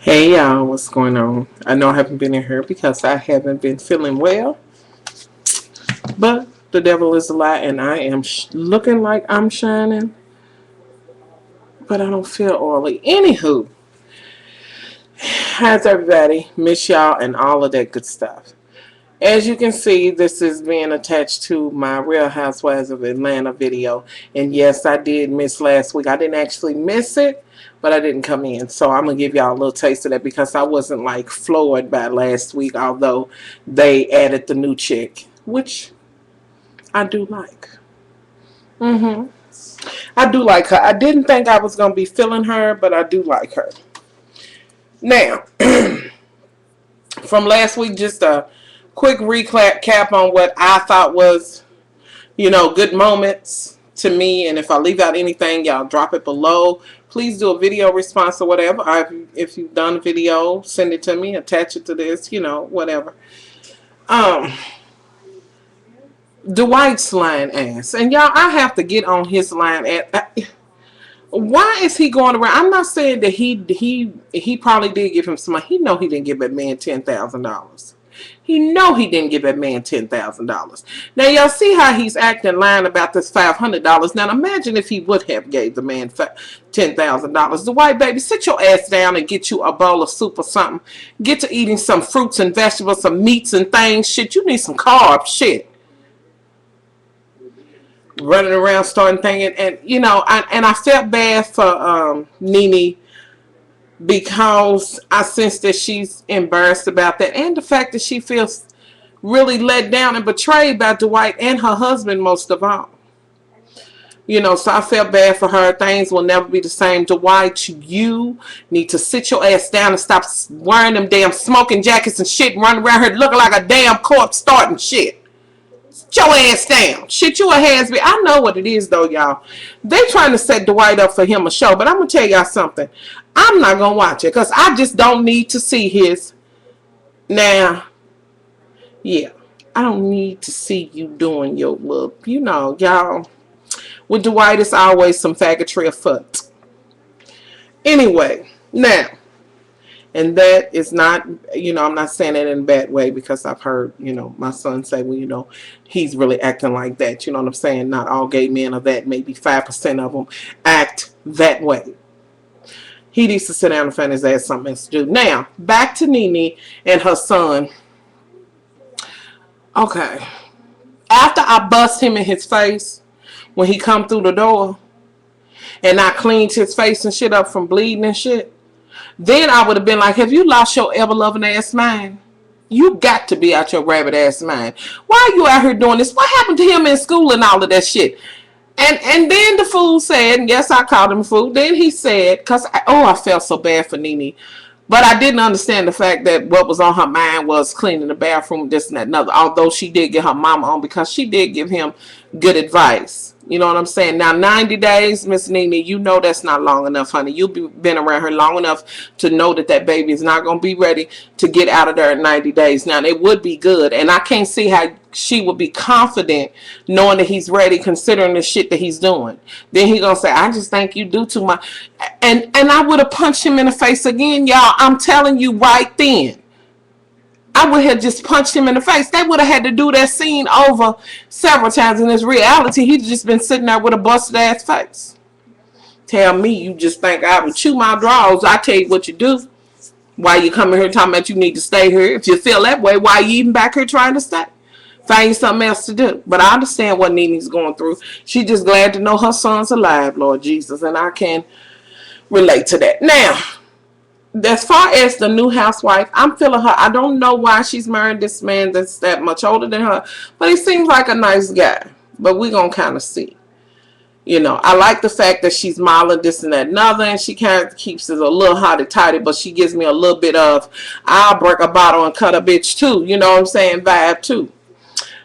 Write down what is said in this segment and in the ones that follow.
Hey y'all, what's going on? I know I haven't been in here because I haven't been feeling well, but the devil is a lie and I am looking like I'm shining, but I don't feel oily. Anywho, how's everybody? Miss y'all and all of that good stuff. As you can see, this is being attached to my Real Housewives of Atlanta video. And yes, I did miss last week. I didn't actually miss it, but I didn't come in. So I'm going to give y'all a little taste of that because I wasn't like floored by last week, although they added the new chick, which I do like. I do like her. I didn't think I was going to be feeling her, but I do like her. Now, from last week, just a quick recap on what I thought was, good moments to me. And if I leave out anything, y'all drop it below. Please do a video response or whatever. If you've done a video, send it to me, attach it to this, whatever. Dwight's lying ass. And y'all, I have to get on his lying ass. Why is he going around? I'm not saying that he probably did give him some money. He know he didn't give that man $10,000. He know he didn't give that man $10,000. Now y'all see how he's acting, lying about this $500. Now imagine if he would have gave the man $10,000. The white baby, sit your ass down and get you a bowl of soup or something. Get to eating some fruits and vegetables, some meats and things. Shit, you need some carbs. Shit. Running around starting thinking, and I felt bad for Nene because I sense that she's embarrassed about that, and the fact that she feels really let down and betrayed by Dwight and her husband most of all. So I felt bad for her. Things will never be the same. Dwight, you need to sit your ass down and stop wearing them damn smoking jackets and shit, running around here looking like a damn corpse starting shit. Sit your ass down. Shit, you a has-been. I know what it is, though, y'all. They trying to set Dwight up for him a show, but I'm going to tell y'all something. I'm not going to watch it because I just don't need to see his. Now, yeah, I don't need to see you doing your little, y'all. With Dwight, it's always some faggotry afoot. Anyway, now. And that is not, I'm not saying that in a bad way because I've heard, my son say, well, he's really acting like that. You know what I'm saying? Not all gay men are that. Maybe 5% of them act that way. He needs to sit down and find his ass something else to do. Now, back to Nene and her son. Okay. After I bust him in his face when he come through the door and I cleaned his face and shit up from bleeding and shit, then I would have been like, have you lost your ever-loving ass mind? You got to be out your rabbit ass mind. Why are you out here doing this? What happened to him in school and all of that shit? And then the fool said, and yes, I called him a fool. Then he said, because I felt so bad for Nene. But I didn't understand the fact that what was on her mind was cleaning the bathroom, this and that and other. Although she did get her mama on because she did give him good advice. You know what I'm saying? Now, 90 days, Miss Nene, you know that's not long enough, honey. You've been around her long enough to know that baby is not going to be ready to get out of there in 90 days. Now, it would be good. And I can't see how she would be confident knowing that he's ready, considering the shit that he's doing. Then he going to say, I just think you do too much. And I would have punched him in the face again, y'all. I'm telling you right then. I would have just punched him in the face. They would have had to do that scene over several times. In this reality, he'd just been sitting there with a busted ass face. Tell me you just think I would chew my drawers. I tell you what you do. Why you coming here talking about you need to stay here? If you feel that way, why you even back here trying to stay? Find you something else to do. But I understand what Nene's going through. She's just glad to know her son's alive, Lord Jesus. And I can relate to that. Now, as far as the new housewife, I'm feeling her. I don't know why she's married this man that's that much older than her, but he seems like a nice guy. But we're going to kind of see. I like the fact that she's modeling this and that and other, and she kind of keeps it a little hotty-totty, but she gives me a little bit of, I'll break a bottle and cut a bitch too, you know what I'm saying, vibe too.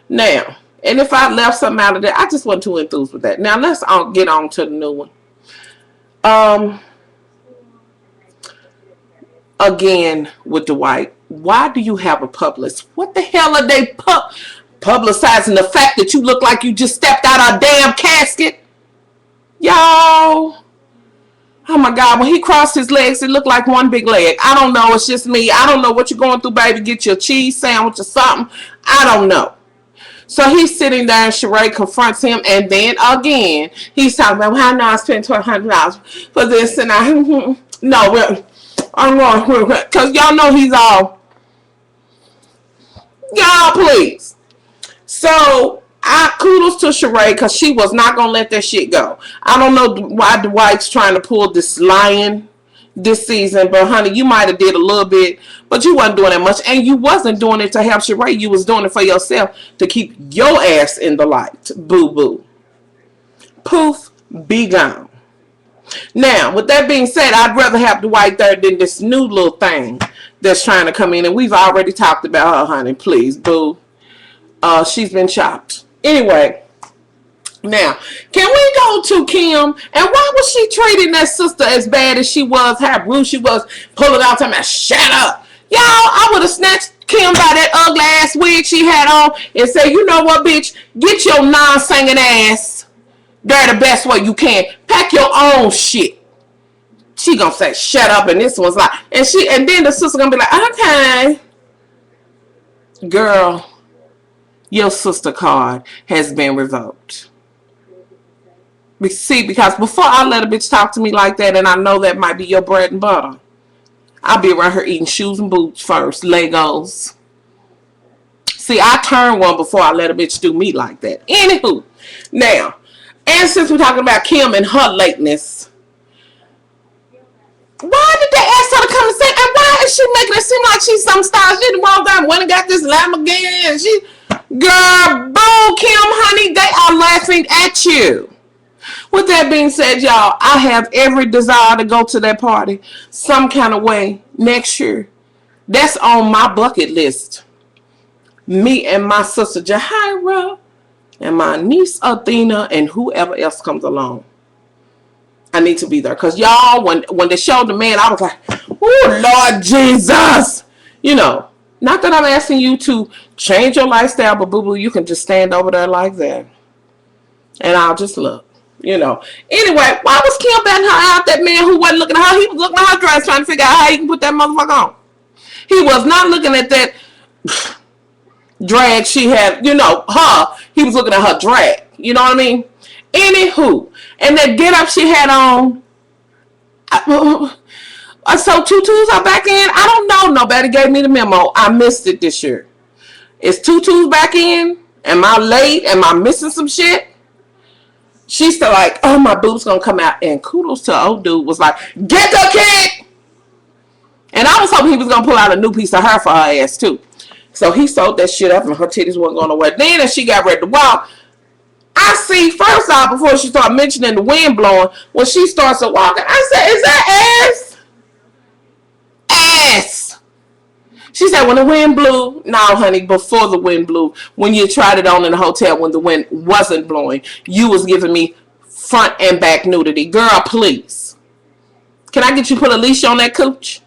Now, and if I left something out of that, I just wasn't too enthused with that. Now, let's get on to the new one. Again, with Dwight, why do you have a publicist? What the hell are they publicizing the fact that you look like you just stepped out of a damn casket? Y'all, Oh my God, when he crossed his legs, it looked like one big leg. I don't know. It's just me. I don't know what you're going through, baby. Get your cheese sandwich or something. I don't know. So he's sitting there and Sheree confronts him. And then again, he's talking about, well, I know I spent $1,200 for this. And no, I'm going, because y'all know he's all, y'all please. So kudos to Sheree because she was not going to let that shit go. I don't know why Dwight's trying to pull this lion this season, but honey, you might have did a little bit, but you wasn't doing that much, and you wasn't doing it to help Sheree. You was doing it for yourself to keep your ass in the light. Boo boo. Poof, be gone. Now, with that being said, I'd rather have Dwight there than this new little thing that's trying to come in, and we've already talked about her, honey. Please, boo. She's been chopped. Anyway, now, can we go to Kim? And why was she treating that sister as bad as she was? How rude she was, pulling out time and shut up. Y'all, I would have snatched Kim by that ugly ass wig she had on and say, you know what, bitch? Get your non-singing ass there the best way you can. Pack your own shit. She gonna say, shut up, and this one's like, and then the sister gonna be like, okay. Girl, your sister card has been revoked. See, because before I let a bitch talk to me like that, and I know that might be your bread and butter, I'll be around her eating shoes and boots first, Legos. See, I turn one before I let a bitch do me like that. Anywho, now, and since we're talking about Kim and her lateness, why did they ask her to come and say, and why is she making it seem like she's some star? She walked out and went and got this Lamborghini. Girl, boo, Kim, honey, they are laughing at you. With that being said, y'all, I have every desire to go to that party some kind of way next year. That's on my bucket list. Me and my sister Jahira and my niece Athena and whoever else comes along. I need to be there. Because y'all, when they showed the man, I was like, oh, Lord Jesus. You know, not that I'm asking you to change your lifestyle, but boo-boo, you can just stand over there like that. And I'll just look. You know. Anyway, why was Kim betting her out? That man who wasn't looking at her, he was looking at her dress trying to figure out how he can put that motherfucker on. He was not looking at that drag she had, you know, her. He was looking at her drag. You know what I mean? Anywho. And that get up she had on. So tutus are back in? I don't know. Nobody gave me the memo. I missed it this year. Is tutus back in? Am I late? Am I missing some shit? She's still like, oh, my boob's gonna come out. And kudos to old dude was like, get the kid! And I was hoping he was gonna pull out a new piece of her for her ass too. So he sewed that shit up and her titties weren't going nowhere. Then as she got ready to walk, I see first off before she started mentioning the wind blowing, when she starts to walk, I said, is that ass? Ass! She said, when the wind blew, no, honey, before the wind blew, when you tried it on in the hotel when the wind wasn't blowing, you was giving me front and back nudity. Girl, please. Can I get you to put a leash on that cooch?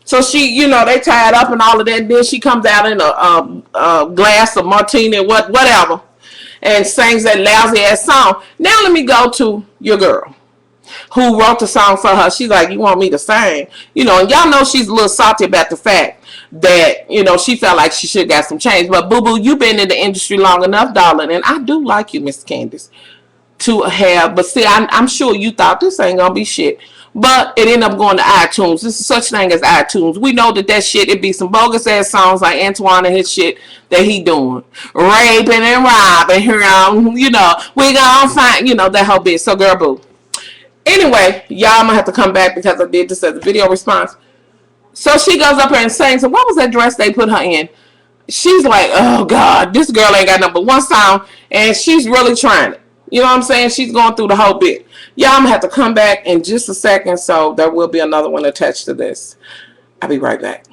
So she, you know, they tied up and all of that. And then she comes out in a glass of martini, whatever, and sings that lousy ass song. Now let me go to your girl who wrote the song for her. She's like, you want me to sing? You know, and y'all know she's a little salty about the fact that, you know, she felt like she should have got some change. But boo-boo, you've been in the industry long enough, darling, and I do like you, Miss Candace, to have, but see, I'm sure you thought this ain't gonna be shit. But it ended up going to iTunes. This is such thing as iTunes. We know that shit, it be some bogus ass songs like Antoine and his shit that he doing. Raping and robbing her, you know, we gonna find, you know, that whole bitch. So girl, boo. Anyway, y'all, I'm gonna have to come back because I did this as a video response. So she goes up here and sings, and what was that dress they put her in? She's like, oh God, this girl ain't got number one song, and she's really trying it. You know what I'm saying? She's going through the whole bit. Y'all, I'm gonna have to come back in just a second, so there will be another one attached to this. I'll be right back.